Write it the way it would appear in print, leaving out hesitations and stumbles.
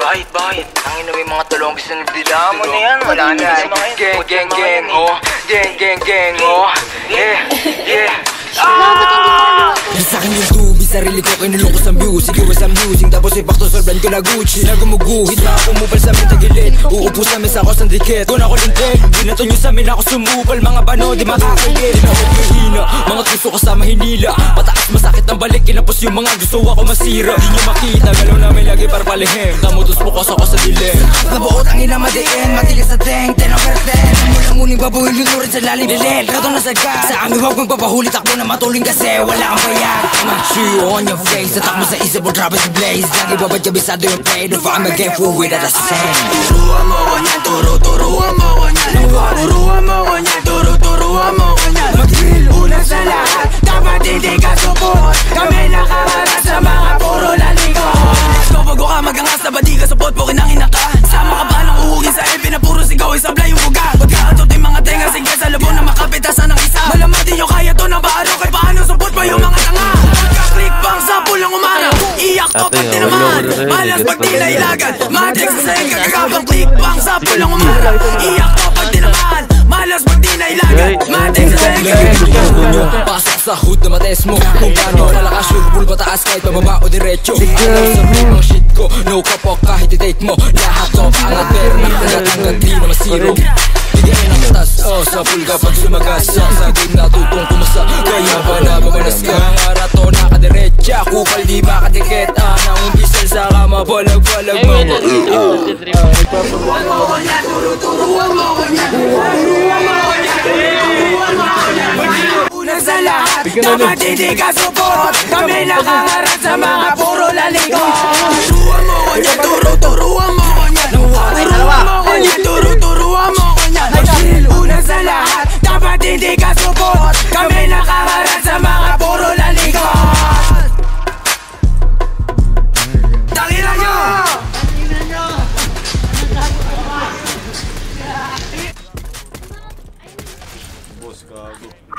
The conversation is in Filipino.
Bakit? Ang ina may mga tulong gusto nagdila mo na yan. Wala na. Gang, oh. Gang, oh. Yeah. Sa akin yung tubig, sarili ko kinulong ko sa music. Iwas ang music, tapos ipakto solban ko na Gucci. Nagumuguhit na ako mupal sa amin tagilid. Uupo sa mesa ko sa dikit. Kung ako lintik, binato nyo sa amin ako sumupal. Mga bano, di makakagit. Di na ako mahina, mga gusto ko sa mahinila. Pataas masakit ang balik, kinapos yung mga gusto ako masira. Di nyo makita, galaw namin lagi para palihim. Tamutos bukas ako sa dilim. Nabuot ang ina madiin, matigas sa teng, 10 over 10. Mula-muling babuhin yung lurin sa lalim dilin. Rato na sagad, sa amin huwag magpapahuli. Takbo na matuling kasi wala kang bayad. Shoe on your face, tatak mo sa isip mo, drop it blaze. Lagi babad kabisado yung play, don't find me game for with at the same. Turuan mo ko niyan, turuan mo ko niyan. Turuan mo ko niyan, turuan mo ko niyan. Mag-drill, una sa lahat, dapat hindi ka support. Kami nakaharap sa mga puro lalikot. Bago ka magangas na ba di ka support, po kinangina ka. Sama ka ba ng uhugin sa EP na puro sigaw, isabla yung buga. Pagkakatot yung mga tenga, sige sa labo na makapitasan ng isa. Malaman din nyo kaya to na baaro, kay paano support pa yung mga tanga. Pagka-click bang sample lang umara, iyak to pag tinaman. Malas pag di nailagan, matik sa sa'yo kagagabang. Click bang sample lang umara, iyak to pag tinaman. Malas pag di nailagan, matik sa sa'yo kagagabang. Pasok sa hood na mates mo, kung paano malakas yung bull pataas kahit pababa o diretso. Ayaw sa mga shit ko, no kapok kahit i-take mo. Lahat to angat pero nagtatanggal di na masiro. Bigyan ng batas, sa pool kapag sumagas. Sa game natutong kumasa, kaya ba na mamanas ka? Mga rato nakadiretsa, kupal di makadikit. Nang umbisal sa kama, balag-balag mo. Turuan mo ko niya, turuan mo ko niya. Una sa lahat, dapat hindi ka support. Kami nakaharap sa mga